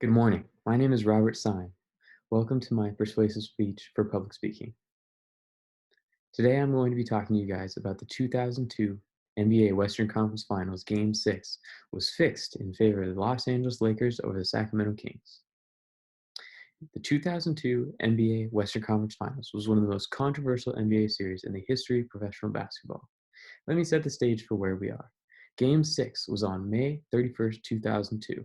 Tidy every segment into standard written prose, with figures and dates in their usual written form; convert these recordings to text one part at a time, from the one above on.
Good morning. My name is Robert Sine. Welcome to my persuasive speech for public speaking. Today I'm going to be talking to you guys about the 2002 NBA Western Conference Finals Game 6 was fixed in favor of the Los Angeles Lakers over the Sacramento Kings. The 2002 NBA Western Conference Finals was one of the most controversial NBA series in the history of professional basketball. Let me set the stage for where we are. Game 6 was on May 31st, 2002.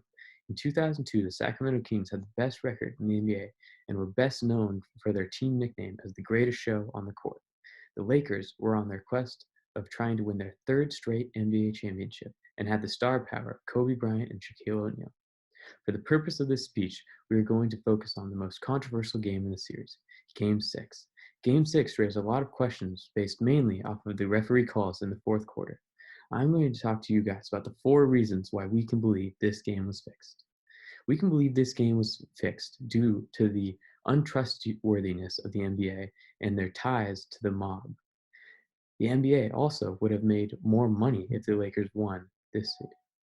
In 2002, the Sacramento Kings had the best record in the NBA and were best known for their team nickname as the greatest show on the court. The Lakers were on their quest of trying to win their third straight NBA championship and had the star power of Kobe Bryant and Shaquille O'Neal. For the purpose of this speech, we are going to focus on the most controversial game in the series, Game 6. Game 6 raised a lot of questions based mainly off of the referee calls in the fourth quarter. I'm going to talk to you guys about the 4 reasons why we can believe this game was fixed. We can believe this game was fixed due to the untrustworthiness of the NBA and their ties to the mob. The NBA also would have made more money if the Lakers won this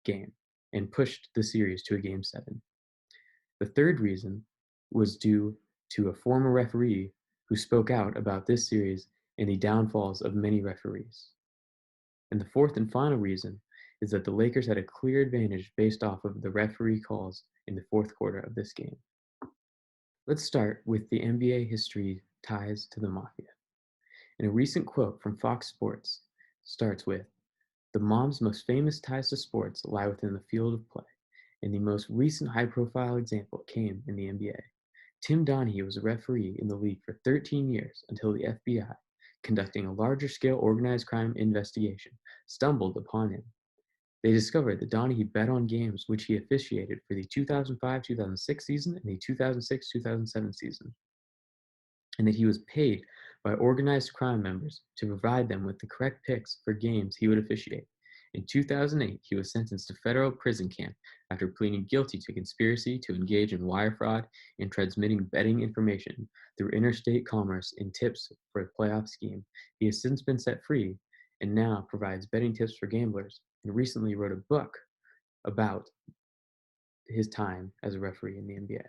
game and pushed the series to a Game 7. The third reason was due to a former referee who spoke out about this series and the downfalls of many referees. And the fourth and final reason is that the Lakers had a clear advantage based off of the referee calls in the fourth quarter of this game. Let's start with the NBA history ties to the Mafia. In a recent quote from Fox Sports starts with, "The mob's most famous ties to sports lie within the field of play, and the most recent high-profile example came in the NBA. Tim Donaghy was a referee in the league for 13 years until the FBI, conducting a larger-scale organized crime investigation, stumbled upon him. They discovered that Donaghy bet on games which he officiated for the 2005-2006 season and the 2006-2007 season, and that he was paid by organized crime members to provide them with the correct picks for games he would officiate. In 2008, he was sentenced to federal prison camp after pleading guilty to conspiracy to engage in wire fraud and transmitting betting information through interstate commerce in tips for a playoff scheme. He has since been set free and now provides betting tips for gamblers and recently wrote a book about his time as a referee in the NBA.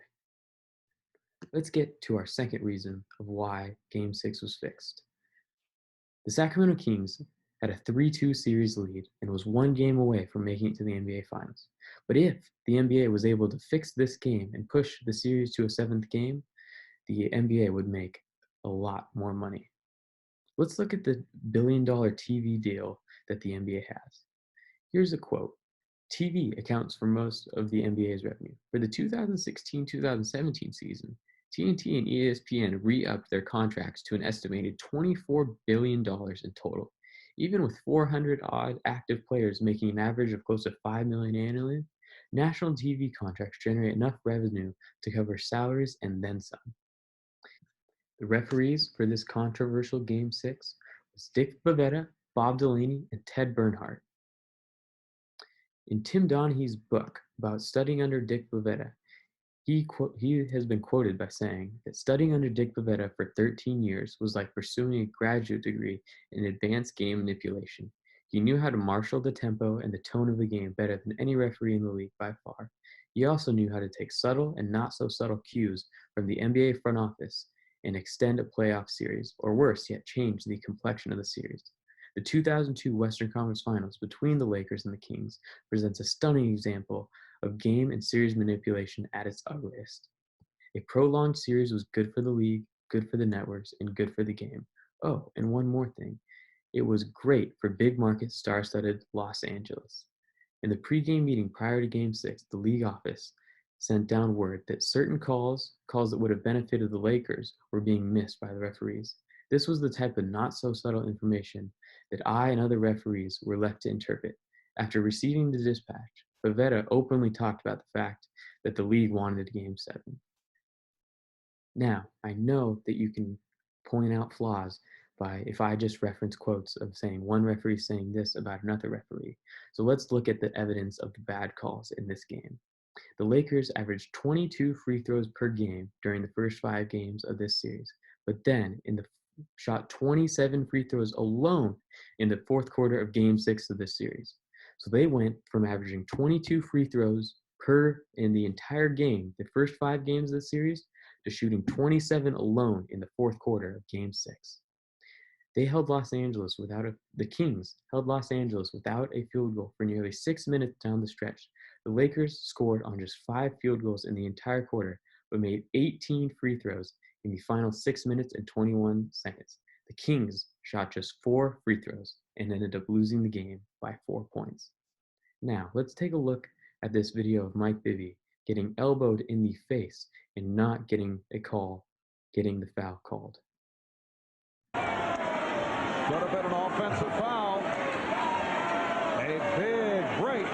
Let's get to our second reason of why Game 6 was fixed. The Sacramento Kings had a 3-2 series lead and was 1 game away from making it to the NBA Finals. But if the NBA was able to fix this game and push the series to a 7th game, the NBA would make a lot more money. Let's look at the billion-dollar TV deal that the NBA has. Here's a quote. TV accounts for most of the NBA's revenue. For the 2016-2017 season, TNT and ESPN re-upped their contracts to an estimated $24 billion in total. Even with 400-odd active players making an average of close to $5 million annually, national TV contracts generate enough revenue to cover salaries and then some. The referees for this controversial Game 6 was Dick Bavetta, Bob Delaney, and Ted Bernhardt. In Tim Donaghy's book about studying under Dick Bavetta, he has been quoted by saying that studying under Dick Bavetta for 13 years was like pursuing a graduate degree in advanced game manipulation. He knew how to marshal the tempo and the tone of the game better than any referee in the league by far. He also knew how to take subtle and not so subtle cues from the NBA front office and extend a playoff series, or worse yet, change the complexion of the series. The 2002 Western Conference Finals between the Lakers and the Kings presents a stunning example of game and series manipulation at its ugliest. A prolonged series was good for the league, good for the networks, and good for the game. Oh, and one more thing. It was great for big market, star-studded Los Angeles. In the pregame meeting prior to Game 6, the league office sent down word that certain calls that would have benefited the Lakers, were being missed by the referees. This was the type of not-so-subtle information that I and other referees were left to interpret. After receiving the dispatch, Bavetta openly talked about the fact that the league wanted a Game 7. Now, I know that you can point out flaws by if I just reference quotes of saying one referee saying this about another referee. So let's look at the evidence of the bad calls in this game. The Lakers averaged 22 free throws per game during the first 5 games of this series, but then shot 27 free throws alone in the fourth quarter of Game 6 of this series. So they went from averaging 22 free throws her in the entire game, the first 5 games of the series, to shooting 27 alone in the fourth quarter of Game 6. The Kings held Los Angeles without a field goal for nearly 6 minutes down the stretch. The Lakers scored on just 5 field goals in the entire quarter, but made 18 free throws in the final 6 minutes and 21 seconds. The Kings shot just 4 free throws and ended up losing the game by 4 points. Now, let's take a look at this video of Mike Bibby getting elbowed in the face and not getting the foul called. Could have been an offensive foul. A big break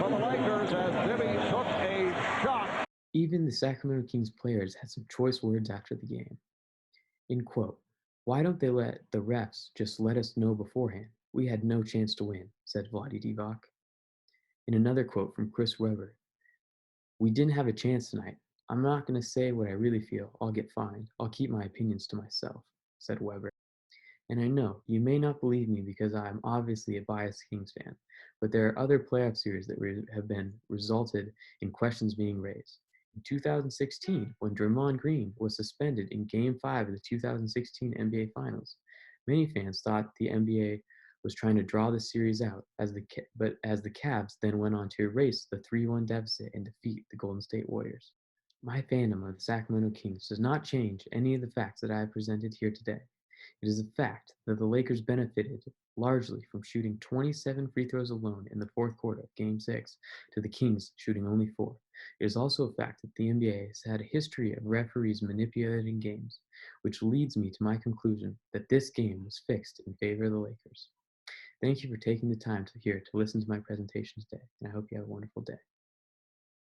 for the Lakers as Bibby took a shot. Even the Sacramento Kings players had some choice words after the game. In quote, "Why don't they let the refs just let us know beforehand? We had no chance to win," said Vlade Divac. In another quote from Chris Webber, "We didn't have a chance tonight. I'm not going to say what I really feel. I'll get fined. I'll keep my opinions to myself," said Webber. And I know you may not believe me because I'm obviously a biased Kings fan, but there are other playoff series that have been resulted in questions being raised. In 2016, when Draymond Green was suspended in Game 5 of the 2016 NBA Finals, many fans thought the NBA was trying to draw the series out, but as the Cavs then went on to erase the 3-1 deficit and defeat the Golden State Warriors. My fandom of the Sacramento Kings does not change any of the facts that I have presented here today. It is a fact that the Lakers benefited largely from shooting 27 free throws alone in the fourth quarter of Game 6 to the Kings shooting only 4. It is also a fact that the NBA has had a history of referees manipulating games, which leads me to my conclusion that this game was fixed in favor of the Lakers. Thank you for taking the time to listen to my presentation today, and I hope you have a wonderful day.